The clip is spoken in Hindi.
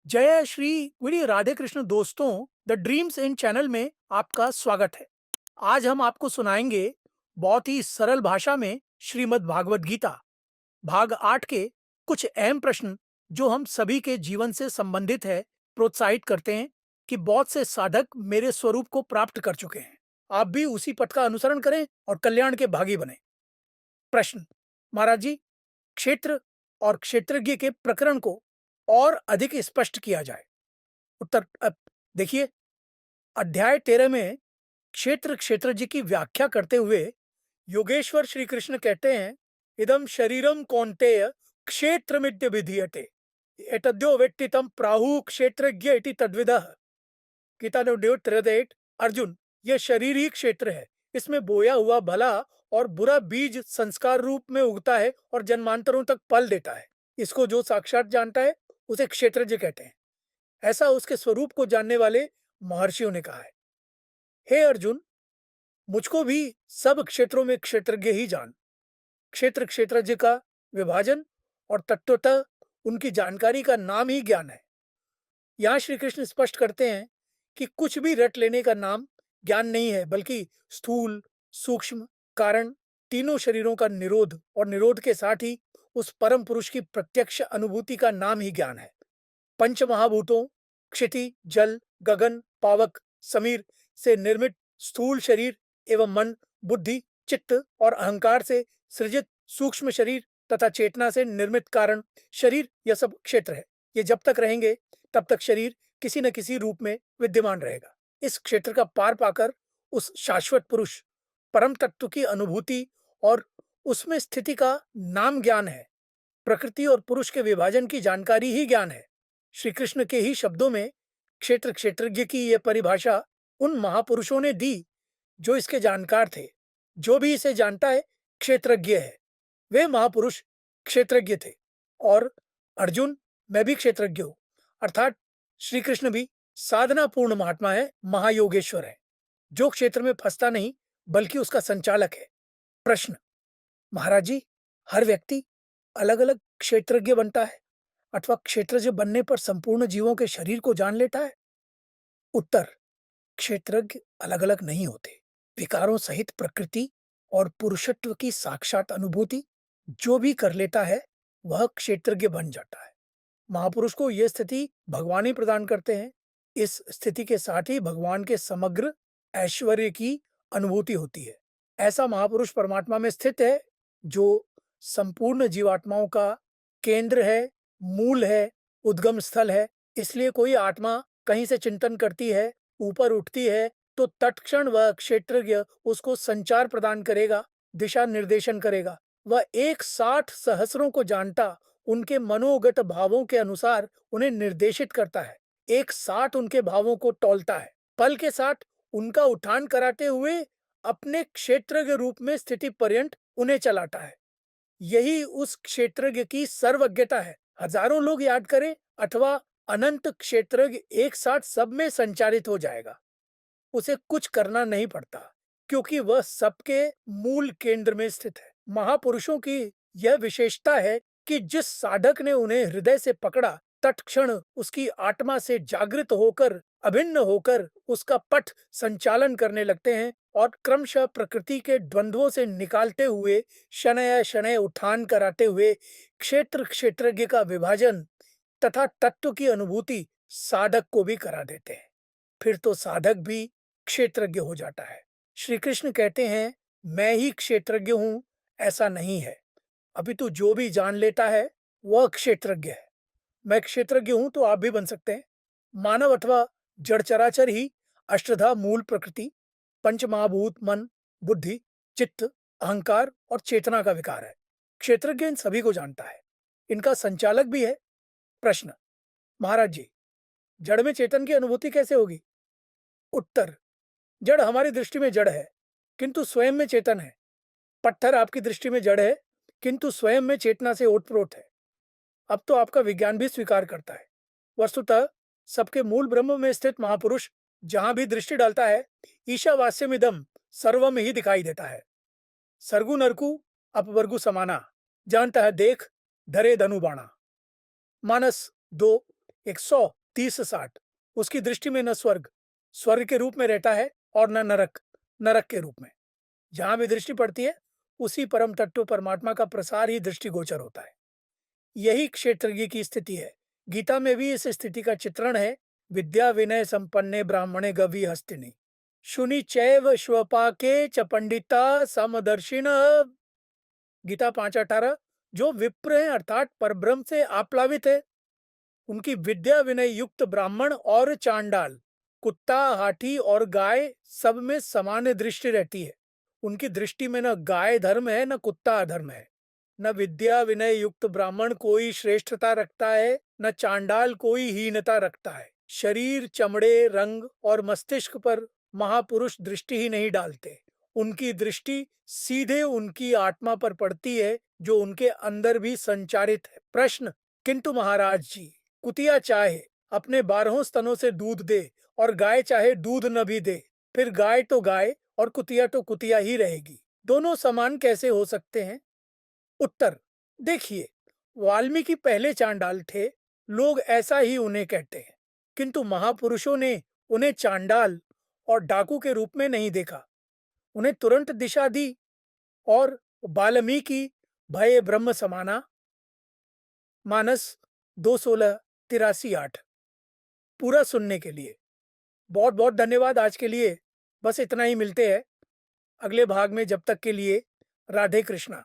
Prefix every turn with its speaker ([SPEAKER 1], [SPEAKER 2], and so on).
[SPEAKER 1] जय श्री वीडी राधे कृष्ण दोस्तों, द ड्रीम्स इन चैनल में आपका स्वागत है। आज हम आपको सुनाएंगे बहुत ही सरल भाषा में श्रीमद् भागवत गीता भाग 8 के कुछ अहम प्रश्न जो हम सभी के जीवन से संबंधित है। प्रोत्साहित करते हैं कि बहुत से साधक मेरे स्वरूप को प्राप्त कर चुके हैं। आप भी उसी पथ का अनुसरण करें और कल्याण के भागी बने। प्रश्न: महाराज जी, क्षेत्र और क्षेत्रज्ञ के प्रकरण को और अधिक स्पष्ट किया जाए। उत्तर: देखिए, अध्याय 13 में क्षेत्र क्षेत्रज्ञ की व्याख्या करते हुए योगेश्वर श्री कृष्ण कहते हैं, इदम शरीरम कौन्तेय क्षेत्रमिद्य विधीयते एतद्यो वेत्ति तम प्राहु क्षेत्रज्ञ इति तद्विदः। गीता 9:38। अर्जुन, यह शरीर ही क्षेत्र है। इसमें बोया हुआ भला और बुरा बीज संस्कार रूप में उगता है और जन्मांतरों तक फल देता है। इसको जो साक्षात जानता है उसे क्षेत्रज्ञ कहते हैं। ऐसा उसके स्वरूप को जानने वाले महर्षियों ने कहा है। हे अर्जुन, मुझको भी सब क्षेत्रों में क्षेत्रज्ञ ही जान। क्षेत्र क्षेत्रज्ञ का विभाजन और तत्वतः उनकी जानकारी का नाम ही ज्ञान है। यहाँ श्री कृष्ण स्पष्ट करते हैं कि कुछ भी रट लेने का नाम ज्ञान नहीं है, बल्कि स्थूल, सूक्ष्म, कारण तीनों शरीरों का निरोध और निरोध के साथ ही उस परम पुरुष की प्रत्यक्ष अनुभूति का नाम ही ज्ञान है। पंच महाभूतों क्षिति, जल, गगन, पावक, समीर से निर्मित स्थूल शरीर एवं मन, बुद्धि, चित्त और अहंकार से सृजित सूक्ष्म शरीर तथा चेतना से निर्मित कारण शरीर, यह सब क्षेत्र है। ये जब तक रहेंगे तब तक शरीर किसी न किसी रूप में विद्यमान रहेगा। इस क्षेत्र का पार पाकर उस शाश्वत पुरुष परम तत्व की अनुभूति और उसमें स्थिति का नाम ज्ञान है। प्रकृति और पुरुष के विभाजन की जानकारी ही ज्ञान है। श्री कृष्ण के ही शब्दों में क्षेत्र क्षेत्रज्ञ की यह परिभाषा उन महापुरुषों ने दी जो इसके जानकार थे। जो भी इसे जानता है क्षेत्रज्ञ है। वे महापुरुष क्षेत्रज्ञ थे। और अर्जुन, मैं भी क्षेत्रज्ञ हूं। अर्थात श्री कृष्ण भी साधना पूर्ण महात्मा है, महायोगेश्वर है, जो क्षेत्र में फंसता नहीं बल्कि उसका संचालक है। प्रश्न: महाराज जी, हर व्यक्ति अलग अलग क्षेत्रज्ञ बनता है अथवा क्षेत्रज्ञ बनने पर संपूर्ण जीवों के शरीर को जान लेता है? उत्तर: क्षेत्रज्ञ अलग अलग नहीं होते। विकारों सहित प्रकृति और पुरुषत्व की साक्षात अनुभूति जो भी कर लेता है वह क्षेत्रज्ञ बन जाता है। महापुरुष को यह स्थिति भगवान ही प्रदान करते हैं। इस स्थिति के साथ ही भगवान के समग्र ऐश्वर्य की अनुभूति होती है। ऐसा महापुरुष परमात्मा में स्थित है जो संपूर्ण जीवात्माओं का केंद्र है, मूल है, उद्गम स्थल है। इसलिए कोई आत्मा कहीं से चिंतन करती है, ऊपर उठती है, तो तत्क्षण वह क्षेत्रज्ञ उसको संचार प्रदान करेगा, दिशा निर्देशन करेगा। वह एक 60 सहस्रों को जानता, उनके मनोगत भावों के अनुसार उन्हें निर्देशित करता है। एक 60 उनके भावों को तौलता है, पल के साथ उनका उठान कराते हुए अपने क्षेत्रज्ञ रूप में स्थिति पर्यंत उन्हें चलाता है। यही उस क्षेत्रज्ञ की सर्वज्ञता है। हजारों लोग याद करें अथवा अनंत क्षेत्रज्ञ एक साथ सब में संचारित हो जाएगा। उसे कुछ करना नहीं पड़ता, क्योंकि वह सबके मूल केंद्र में स्थित है। महापुरुषों की यह विशेषता है कि जिस साधक ने उन्हें हृदय से पकड़ा, तत्क्षण उसकी आत्मा से जागृत होकर, अभिन्न होकर उसका पथ संचालन करने लगते हैं और क्रमशः प्रकृति के द्वंद्वों से निकालते हुए शनय शनय उठान कराते हुए क्षेत्र क्षेत्रज्ञ का विभाजन तथा तत्व की अनुभूति साधक को भी करा देते हैं। फिर तो साधक भी क्षेत्रज्ञ हो जाता है। श्री कृष्ण कहते हैं, मैं ही क्षेत्रज्ञ हूं, ऐसा नहीं है। अपितु जो भी जान लेता है वह क्षेत्रज्ञ है। मैं क्षेत्रज्ञ हूं तो आप भी बन सकते हैं। मानव अथवा जड़ चराचर ही अष्टधा मूल प्रकृति, पंच महाभूत मन, बुद्धि, चित्त, अहंकार और चेतना का विकार है। क्षेत्रज्ञ इन सभी को जानता है, इनका संचालक भी है। प्रश्न: महाराज जी, जड़ में चेतन की अनुभूति कैसे होगी? उत्तर: जड़ हमारी दृष्टि में जड़ है, किंतु स्वयं में चेतन है। पत्थर आपकी दृष्टि में जड़ है, किंतु स्वयं में चेतना से ओतप्रोत है। अब तो आपका विज्ञान भी स्वीकार करता है। वस्तुतः सबके मूल ब्रह्म में स्थित महापुरुष जहां भी दृष्टि डालता है, ईशावास्यमिदं सर्वम ही दिखाई देता है। सर्गु नरकु अपवर्गु समाना, जानता है देख धरे धनु बाणा। मानस 2:100 30-60। उसकी दृष्टि में न स्वर्ग के रूप में रहता है और न नरक के रूप में। जहां भी दृष्टि पड़ती है उसी परम तत्व परमात्मा का प्रसार ही दृष्टिगोचर होता है। यही क्षेत्रज्ञ की स्थिति है। गीता में भी इस स्थिति का चित्रण है। विद्या विनय संपन्ने ब्राह्मणे गवी हस्तिनी शुनि चैव श्वपाके च पंडिता समदर्शिन। गीता 5:18। जो विप्र है अर्थात परब्रह्म से आप्लावित है, उनकी विद्या विनय युक्त ब्राह्मण और चांडाल, कुत्ता, हाथी और गाय सब में समान दृष्टि रहती है। उनकी दृष्टि में न गाय धर्म है न कुत्ता अधर्म है। न विद्या विनय युक्त ब्राह्मण कोई श्रेष्ठता रखता है, न चांडाल कोई हीनता रखता है। शरीर, चमड़े, रंग और मस्तिष्क पर महापुरुष दृष्टि ही नहीं डालते। उनकी दृष्टि सीधे उनकी आत्मा पर पड़ती है जो उनके अंदर भी संचारित है। प्रश्न: किंतु महाराज जी, कुतिया चाहे अपने 12 स्तनों से दूध दे और गाय चाहे दूध न भी दे, फिर गाय तो गाय और कुतिया तो कुतिया ही रहेगी। दोनों समान कैसे हो सकते हैं? उत्तर: देखिए, वाल्मीकि पहले चांडाल थे, लोग ऐसा ही उन्हें कहते हैं, किंतु महापुरुषों ने उन्हें चांडाल और डाकू के रूप में नहीं देखा। उन्हें तुरंत दिशा दी और वाल्मीकि भय ब्रह्म समाना। मानस 2:16-83-8। पूरा सुनने के लिए बहुत बहुत धन्यवाद। आज के लिए बस इतना ही। मिलते हैं अगले भाग में। जब तक के लिए राधे कृष्णा।